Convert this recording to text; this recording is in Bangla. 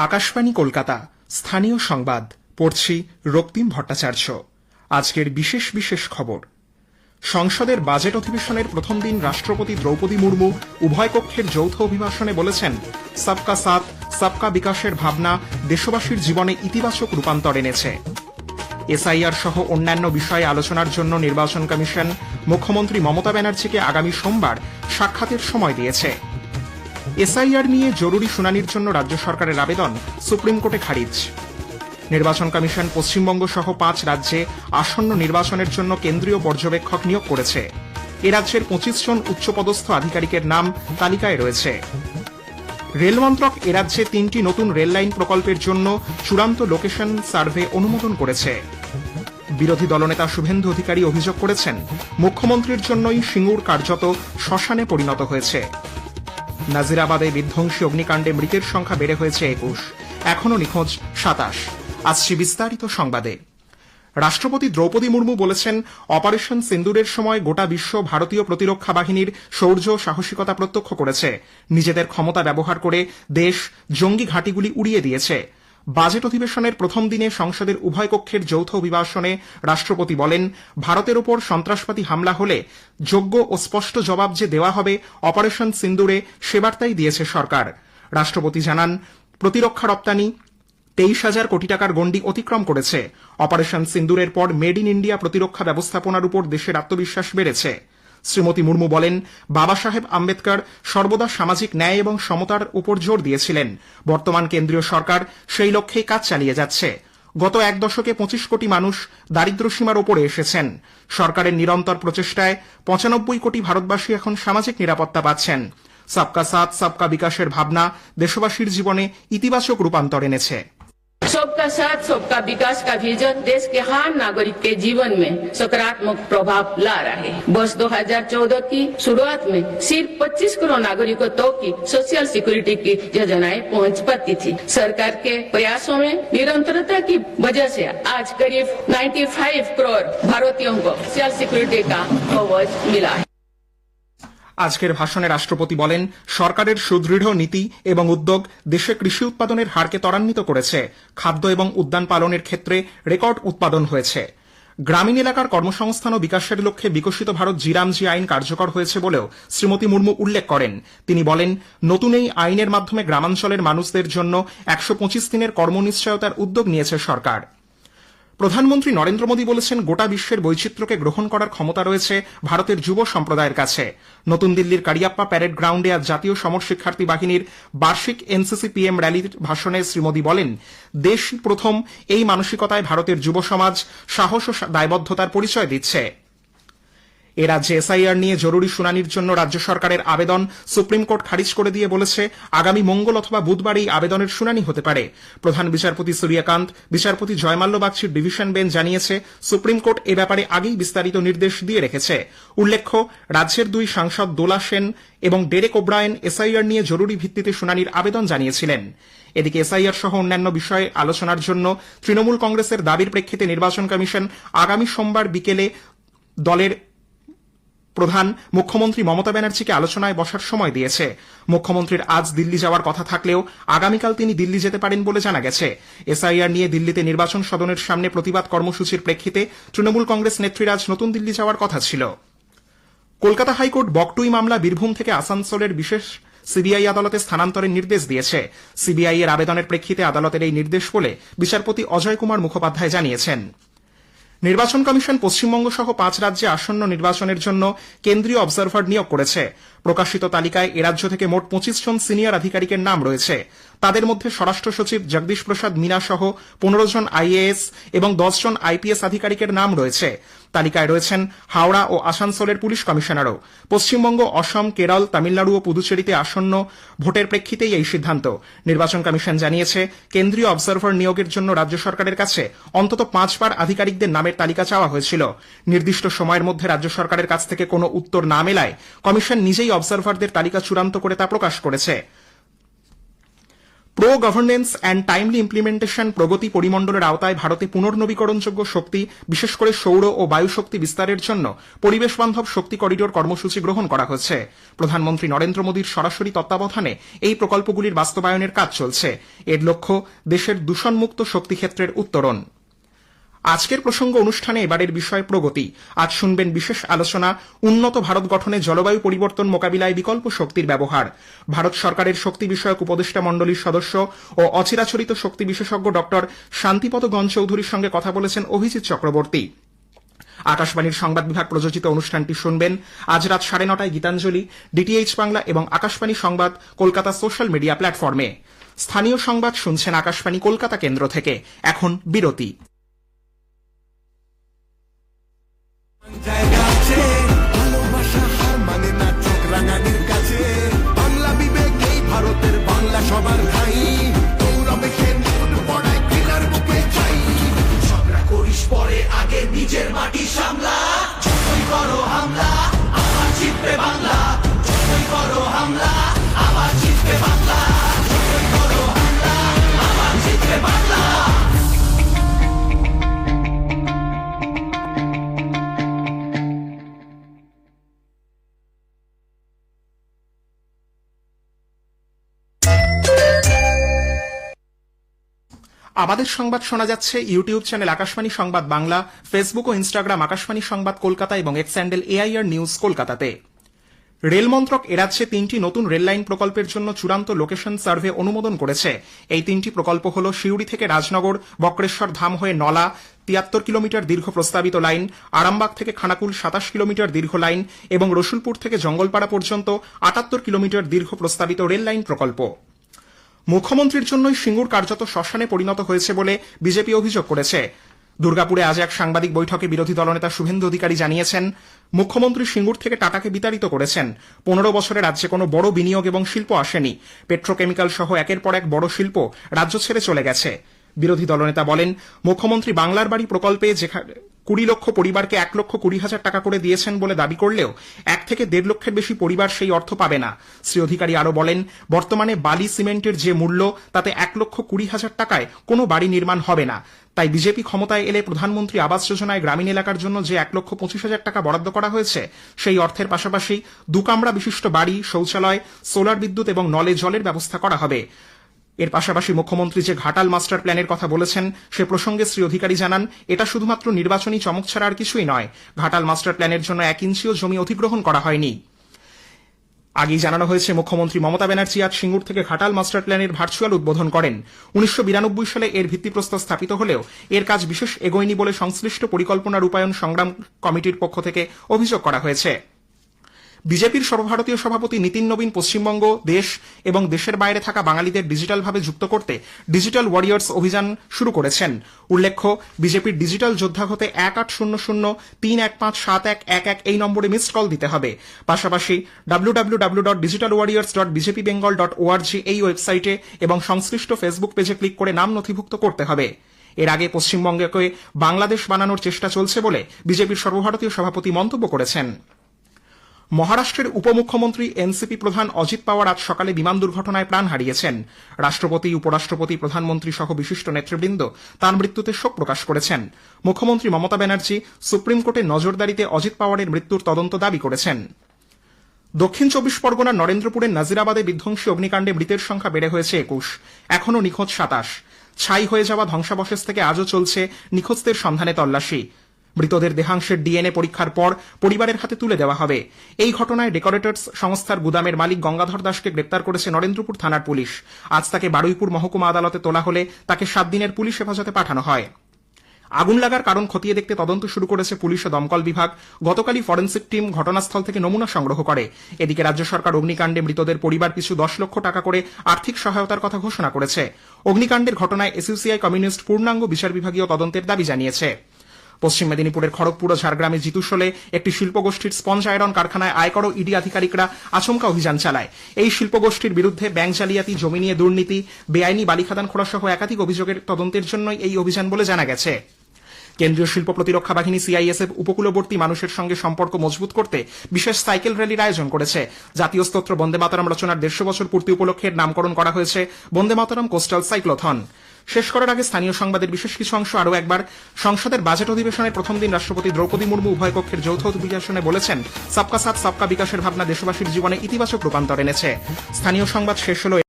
আকাশবাণী কলকাতা স্থানীয় সংবাদ পড়ছি রক্তিম ভট্টাচার্য। আজকের বিশেষ বিশেষ খবর। সংসদের বাজেট অধিবেশনের প্রথম দিন রাষ্ট্রপতি দ্রৌপদী মুর্মু উভয় কক্ষের যৌথ অভিভাষণে বলেছেন, সবকা সাথ সবকা বিকাশের ভাবনা দেশবাসীর জীবনে ইতিবাচক রূপান্তর এনেছে। এসআইআর সহ অন্যান্য বিষয়ে আলোচনার জন্য নির্বাচন কমিশন মুখ্যমন্ত্রী মমতা ব্যানার্জিকে আগামী সোমবার সাক্ষাতের সময় দিয়েছে। এসআইআর নিয়ে জরুরি শুনানির জন্য রাজ্য সরকারের আবেদন সুপ্রিম কোর্টে খারিজ। নির্বাচন কমিশন পশ্চিমবঙ্গ সহ 5 রাজ্যে আসন্ন নির্বাচনের জন্য কেন্দ্রীয় পর্যবেক্ষক নিয়োগ করেছে। এ রাজ্যের 25 জন উচ্চপদস্থ আধিকারিকের নাম তালিকায় রয়েছে। রেলমন্ত্রক এ রাজ্যে 3টি নতুন রেল লাইন প্রকল্পের জন্য চূড়ান্ত লোকেশন সার্ভে অনুমোদন করেছে। বিরোধী দলনেতা শুভেন্দু অধিকারী অভিযোগ করেছেন, মুখ্যমন্ত্রীর জন্যই সিঙ্গুর কার্যত শ্মশানে পরিণত হয়েছে। নাজিরাবাদে বিধ্বংসী অগ্নিকাণ্ডে মৃতের সংখ্যা বেড়ে হয়েছে 21, এখনও নিখোঁজ 27। আসছি বিস্তারিত সংবাদে। রাষ্ট্রপতি দ্রৌপদী মুর্মু বলেছেন, অপারেশন সিন্দুরের সময় গোটা বিশ্ব ভারতীয় প্রতিরক্ষা বাহিনীর শৌর্য সাহসিকতা প্রত্যক্ষ করেছে। নিজেদের ক্ষমতা ব্যবহার করে দেশ জঙ্গি ঘাঁটিগুলি উড়িয়ে দিয়েছে। বাজেট অধিবেশনের প্রথম দিনে সংসদের উভয় কক্ষের যৌথ অভিভাষণে রাষ্ট্রপতি বলেন, ভারতের ওপর সন্ত্রাসবাদী হামলা হলে যোগ্য ও স্পষ্ট জবাব যে দেওয়া হবে অপারেশন সিন্দুরে, সে বার্তাই দিয়েছে সরকার। রাষ্ট্রপতি জানান, প্রতিরক্ষা রপ্তানি 23,000 কোটি টাকার গণ্ডি অতিক্রম করেছে। অপারেশন সিন্দুরের পর মেড ইন ইন্ডিয়া প্রতিরক্ষা ব্যবস্থাপনার উপর দেশের আত্মবিশ্বাস বেড়েছে। শ্রীমতী মুর্মু বলেন, বাবা সাহেব আম্বেদকর সর্বদা সামাজিক ন্যায় এবং সমতার উপর জোর দিয়েছিলেন। বর্তমান কেন্দ্রীয় সরকার সেই লক্ষ্যেই কাজ চালিয়ে যাচ্ছে। গত 1 দশকে 25 কোটি মানুষ দারিদ্র্যসীমার ওপরে এসেছেন। সরকারের নিরন্তর প্রচেষ্টায় 95 কোটি ভারতবাসী এখন সামাজিক নিরাপত্তা পাচ্ছেন। সবকা সাথ সবকা বিকাশের ভাবনা দেশবাসীর জীবনে ইতিবাচক রূপান্তর এনেছে। सबका साथ सबका विकास का विजन देश के हर नागरिक के जीवन में सकारात्मक प्रभाव ला रहा है। वर्ष 2014 की शुरुआत में सिर्फ 25 करोड़ नागरिकों तक की सोशल सिक्योरिटी की योजनाएं पहुंच पाती थी। सरकार के प्रयासों में निरंतरता की वजह से आज करीब 95 करोड़ भारतीयों को सोशल सिक्योरिटी का कवच मिला है। আজকের ভাষণে রাষ্ট্রপতি বলেন, সরকারের সুদৃঢ় নীতি এবং উদ্যোগ দেশে কৃষি উৎপাদনের হারকে ত্বরান্বিত করেছে। খাদ্য এবং উদ্যান পালনের ক্ষেত্রে রেকর্ড উৎপাদন হয়েছে। গ্রামীণ এলাকার কর্মসংস্থান ও বিকাশের লক্ষ্যে বিকশিত ভারত জি আইন কার্যকর হয়েছে বলেও শ্রীমতী মুর্মু উল্লেখ করেন। তিনি বলেন, নতুন এই আইনের মাধ্যমে গ্রামাঞ্চলের মানুষদের জন্য 125 দিনের কর্মনিশ্চয়তার উদ্যোগ নিয়েছে সরকার। প্রধানমন্ত্রী নরেন্দ্র মোদী বলেছেন, গোটা বিশ্বের বৈচিত্র্যকে গ্রহণ করার ক্ষমতা রয়েছে ভারতের যুব সম্প্রদায়ের কাছে। নতুন দিল্লির কারিয়াপ্পা প্যারেড গ্রাউন্ডে আজ জাতীয় সমর শিক্ষার্থী বাহিনীর বার্ষিক এনসিসি পিএম র্যালির ভাষণে শ্রী মোদী বলেন, দেশ প্রথম এই মানসিকতায় ভারতের যুব সমাজ সাহস ও দায়বদ্ধতার পরিচয় দিচ্ছে। এ রাজ্যে এসআইআর নিয়ে জরুরি শুনানির জন্য রাজ্য সরকারের আবেদন সুপ্রিম কোর্ট খারিজ করে দিয়ে বলেছে, আগামী মঙ্গল অথবা বুধবার এই আবেদনের শুনানি হতে পারে। প্রধান বিচারপতি সূর্যকান্ত, বিচারপতি জয়মাল্য বাগচির ডিভিশন বেঞ্চ জানিয়েছে, সুপ্রিম কোর্ট এ ব্যাপারে আগেই বিস্তারিত নির্দেশ দিয়ে রেখেছে। উল্লেখ্য, রাজ্যের 2 সাংসদ দোলা সেন এবং ডেরেক ওব্রায়েন এসআইআর নিয়ে জরুরি ভিত্তিতে শুনানির আবেদন জানিয়েছিলেন। এদিকে এসআইআর সহ অন্যান্য বিষয়ে আলোচনার জন্য তৃণমূল কংগ্রেসের দাবির প্রেক্ষিতে নির্বাচন কমিশন আগামী সোমবার বিকেলে দলের প্রধান মুখ্যমন্ত্রী মমতা ব্যানার্জিকে আলোচনায় বসার সময় দিয়েছে। মুখ্যমন্ত্রীর আজ দিল্লি যাওয়ার কথা থাকলেও আগামীকাল তিনি দিল্লি যেতে পারেন বলে জানা গেছে। এসআইআর নিয়ে দিল্লিতে নির্বাচন সদনের সামনে প্রতিবাদ কর্মসূচির প্রেক্ষিতে তৃণমূল কংগ্রেস নেত্রীর আজ নতুন দিল্লি যাওয়ার কথা ছিল। কলকাতা হাইকোর্ট বকটুই মামলা বীরভূম থেকে আসানসোলের বিশেষ সিবিআই আদালতে স্থানান্তরের নির্দেশ দিয়েছে। সিবিআই এর আবেদনের প্রেক্ষিতে আদালতের এই নির্দেশ বলে বিচারপতি অজয় কুমার মুখোপাধ্যায় জানিয়েছেন। নির্বাচন কমিশন পশ্চিমবঙ্গ সহ 5 রাজ্যে আসন্ন নির্বাচনের জন্য কেন্দ্রীয় অবজারভার নিয়োগ করেছে। প্রকাশিত তালিকায় এ রাজ্য থেকে মোট 25 জন সিনিয়র আধিকারিকের নাম রয়েছে। তাদের মধ্যে স্বরাষ্ট্র সচিব জগদীশ প্রসাদ মিনা সহ 15 জন আইএএস এবং 10 জন আইপিএস আধিকারিকের নাম রয়েছে। তালিকায় রয়েছেন হাওড়া ও আসানসোলের পুলিশ কমিশনারও। পশ্চিমবঙ্গ, অসম, কেরল, তামিলনাড়ু ও পুদুচেরিতে আসন্ন ভোটের প্রেক্ষিতেই এই সিদ্ধান্ত। নির্বাচন কমিশন জানিয়েছে, কেন্দ্রীয় অবজারভার নিয়োগের জন্য রাজ্য সরকারের কাছে অন্তত 5 বার আধিকারিকদের নামের তালিকা চাওয়া হয়েছিল। নির্দিষ্ট সময়ের মধ্যে রাজ্য সরকারের কাছ থেকে কোনো উত্তর না মেলায় কমিশন নিজেই অবজারভারদের তালিকা চূড়ান্ত করে তা প্রকাশ করেছে। Pro governance and timely implementation প্রগতি পরিমণ্ডলের আওতায় ভারতে পুনর্নবীকরণযোগ্য শক্তি বিশেষ করে সৌর ও বায়ু শক্তি বিস্তারের জন্য পরিবেশ বান্ধব শক্তি করিডোর কর্মসূচি গ্রহণ করা হয়েছে। প্রধানমন্ত্রী নরেন্দ্র মোদীর সরাসরি তত্ত্বাবধানে এই প্রকল্পগুলির বাস্তবায়নের কাজ চলছে। এর লক্ষ্য দেশের দূষণমুক্ত শক্তি ক্ষেত্রের উত্তরণ। আজকের প্রসঙ্গ অনুষ্ঠানে এবারের বিষয় প্রগতি। আজ শুনবেন বিশেষ আলোচনা উন্নত ভারত গঠনে জলবায়ু পরিবর্তন মোকাবিলায় বিকল্প শক্তির ব্যবহার। ভারত সরকারের শক্তি বিষয়ক উপদেষ্টা মণ্ডলীর সদস্য ও অচিরাচরিত শক্তি বিশেষজ্ঞ ডক্টর শান্তিপদ গণ চৌধুরীর সঙ্গে কথা বলেছেন অভিজিৎ চক্রবর্তী। আকাশবাণীর সংবাদ বিভাগ প্রযোজিত অনুষ্ঠানটি শুনবেন আজ রাত 9:30টায় গীতাঞ্জলি, ডিটিএইচ বাংলা এবং আকাশবাণী সংবাদ কলকাতা সোশ্যাল মিডিয়া প্ল্যাটফর্মে। স্থানীয় সংবাদ শুনছেন আকাশবাণী কলকাতা কেন্দ্র থেকে। এখন বিরতি। ভালোবাসা হার মানে না চোখ রাঙানির কাছে। বাংলা বিবেক এই ভারতের বাংলা সবার ভাই। গৌরবে সে নতুন পড়ায় ঘৃণার বুকে চাই। ঝগড়া করিস পরে আগে নিজের মাটি সামলা। যতই করো হামলা আবার জিতবে বাংলা। যতই করো হামলা আবার জিতবে বাংলা। যতই করো হামলা আবার জিতবে বাংলা। আমাদের সংবাদ শোনা যাচ্ছে ইউটিউব চ্যানেল আকাশবাণী সংবাদ বাংলা, ফেসবুক ও ইনস্টাগ্রাম আকাশবাণী সংবাদ কলকাতা এবং এক্স হ্যান্ডেল AIR নিউজ কলকাতাতে। রেল মন্ত্রক এ রাজ্যে 3টি নতুন রেললাইন প্রকল্পের জন্য চূড়ান্ত লোকেশন সার্ভে অনুমোদন করেছে। এই 3টি প্রকল্প হল সিউড়ি থেকে রাজনগর বক্রেশ্বর ধাম হয়ে নলা 73 কিলোমিটার দীর্ঘ প্রস্তাবিত লাইন, আরামবাগ থেকে খানাকুল 27 কিলোমিটার দীর্ঘ লাইন এবং রসুলপুর থেকে জঙ্গলপাড়া পর্যন্ত 78 কিলোমিটার দীর্ঘ প্রস্তাবিত রেল লাইন প্রকল্প। মুখ্যমন্ত্রীর জন্যই সিঙ্গুর কার্যত শ্মশানে পরিণত হয়েছে বলে বিজেপি অভিযোগ করেছে। দুর্গাপুরে আজ এক সাংবাদিক বৈঠকে বিরোধী দলনেতা শুভেন্দু অধিকারী জানিয়েছেন, মুখ্যমন্ত্রী সিঙ্গুর থেকে টাটাকে বিতাড়িত করেছেন। 15 বছরে রাজ্যে কোনো বড় বিনিয়োগ এবং শিল্প আসেনি। পেট্রোকেমিক্যাল সহ একের পর এক বড় শিল্প রাজ্য ছেড়ে চলে গেছে। বিরোধী দলনেতা বলেন, মুখ্যমন্ত্রী বাংলার বাড়ি প্রকল্পে যেখানে 20 লক্ষ পরিবারকে 1,20,000 টাকা করে দিয়েছেন বলে দাবি করলেও 1 থেকে 1.5 লক্ষের বেশি পরিবার সেই অর্থ পাবে না। শ্রী অধিকারী আরও বলেন, বর্তমানে বালি সিমেন্টের যে মূল্য তাতে 1,20,000 টাকায় কোনো বাড়ি নির্মাণ হবে না। তাই বিজেপি ক্ষমতায় এলে প্রধানমন্ত্রী আবাস যোজনায় গ্রামীণ এলাকার জন্য যে 1,25,000 টাকা বরাদ্দ করা হয়েছে সেই অর্থের পাশাপাশি 2 কামরা বিশিষ্ট বাড়ি, শৌচালয়, সোলার বিদ্যুৎ এবং নলে জলের ব্যবস্থা করা হবে। এর পাশাপাশি মুখ্যমন্ত্রী যে ঘাটাল মাস্টার প্ল্যানের কথা বলেছেন সে প্রসঙ্গে শ্রী অধিকারী জানান, এটা শুধুমাত্র নির্বাচনী চমক ছাড়া আর কিছুই নয়। ঘাটাল মাস্টার প্ল্যানের জন্য 1 ইঞ্চিও জমি অধিগ্রহণ করা হয়নি। আগেই জানানো হয়েছে, মুখ্যমন্ত্রী মমতা ব্যানার্জি আজ সিঙ্গুর থেকে ঘাটাল মাস্টার প্ল্যানের ভার্চুয়াল উদ্বোধন করেন। 1992 সালে এর ভিত্তিপ্রস্তর স্থাপিত হলেও এর কাজ বিশেষ এগোয়নি বলে সংশ্লিষ্ট পরিকল্পনা রূপায়ণ সংগ্রাম কমিটির পক্ষ থেকে অভিযোগ করা হয়েছে। বিজেপির সর্বভারতীয় সভাপতি নীতিন নবীন পশ্চিমবঙ্গ, দেশ এবং দেশের বাইরে থাকা বাঙালিদের ডিজিটালভাবে যুক্ত করতে ডিজিটাল ওয়ারিয়র্স অভিযান শুরু করেছেন। উল্লেখ্য, বিজেপির ডিজিটাল যোদ্ধা হতে 1800-3157111 এই নম্বরে মিসড কল দিতে হবে। পাশাপাশি www.digitalwarriors.bjpbengal.org এই ওয়েবসাইটে এবং সংশ্লিষ্ট ফেসবুক পেজে ক্লিক করে নাম নথিভুক্ত করতে হবে। এর আগে পশ্চিমবঙ্গকে বাংলাদেশ বানানোর চেষ্টা চলছে বলে বিজেপির সর্বভারতীয় সভাপতি মন্তব্য করেছেন। মহারাষ্ট্রের উপমুখ্যমন্ত্রী এনসিপি প্রধান অজিত পাওয়ার আজ সকালে বিমান দুর্ঘটনায় প্রাণ হারিয়েছেন। রাষ্ট্রপতি, উপরাষ্ট্রপতি, প্রধানমন্ত্রী সহ বিশিষ্ট নেতৃবৃন্দ তাঁর মৃত্যুতে শোক প্রকাশ করেছেন। মুখ্যমন্ত্রী মমতা ব্যানার্জি সুপ্রিম কোর্টের নজরদারিতে অজিত পাওয়ারের মৃত্যুর তদন্ত দাবি করেছেন। দক্ষিণ 24 পরগনার নরেন্দ্রপুরের নাজিরাবাদে বিধ্বংসী অগ্নিকাণ্ডে মৃতের সংখ্যা বেড়ে হয়েছে 21। এখনও নিখোঁজ 27। ছাই হয়ে যাওয়া ধ্বংসাবশেষ থেকে আজও চলছে নিখোঁজদের সন্ধানে তল্লাশি। মৃতদের দেহাংশের ডিএনএ পরীক্ষার পর পরিবারের হাতে তুলে দেওয়া হবে। এই ঘটনায় ডেকোরেটরস সংস্থার গুদামের মালিক গঙ্গাধর দাসকে গ্রেপ্তার করেছে নরেন্দ্রপুর থানার পুলিশ। আজ তাকে বারুইপুর মহকুমা আদালতে তোলা হলে তাকে 7 দিনের পুলিশ হেফাজতে পাঠানো হয়। আগুন লাগার কারণ খতিয়ে দেখতে তদন্ত শুরু করেছে পুলিশ ও দমকল বিভাগ। গতকালই ফরেন্সিক টিম ঘটনাস্থল থেকে নমুনা সংগ্রহ করে। এদিকে রাজ্য সরকার অগ্নিকাণ্ডে মৃতদের পরিবার পিছু 10 লক্ষ টাকা করে আর্থিক সহায়তার কথা ঘোষণা করেছে। অগ্নিকাণ্ডের ঘটনায় এসইউসিআই কমিউনিস্ট পূর্ণাঙ্গ বিচার বিভাগীয় তদন্তের দাবি জানিয়েছে। পশ্চিম মেদিনীপুরের খড়গপুর ও ঝাড়গ্রামে জিতুশোলে একটি শিল্পগোষ্ঠীর স্পঞ্জ আয়রন কারখানায় আয়কর ও ইডি আধিকারিকরা আচমকা অভিযান চালায়। এই শিল্পগোষ্ঠীর বিরুদ্ধে ব্যাংক জালিয়াতি, জমি নিয়ে দুর্নীতি, বেআইনি বালি খাদান খোঁড়া সহ একাধিক অভিযোগের তদন্তের জন্যই এই অভিযান বলে জানা গেছে। কেন্দ্রীয় শিল্প প্রতিরক্ষা বাহিনী সিআইএসএফ উপকূলবর্তী মানুষের সঙ্গে সম্পর্ক মজবুত করতে বিশেষ সাইকেল র্যালির আয়োজন করেছে। জাতীয় স্তোত্র বন্দে মাতরম রচনার 150 বছর পূর্তি উপলক্ষে এর নামকরণ করা হয়েছে বন্দে মাতরম কোস্টাল সাইক্লোথন। শেষ করার আগে স্থানীয় সংবাদের বিশেষ কিছু অংশ আরও একবার। সংসদের বাজেট অধিবেশনের প্রথম দিন রাষ্ট্রপতি দ্রৌপদী মুর্মু উভয় কক্ষের যৌথ অধিবেশনে বলেছেন, সবকা সাথ সবকা বিকাশের ভাবনা দেশবাসীর জীবনে ইতিবাচক রূপান্তর এনেছে। স্থানীয় সংবাদ শেষ হলো।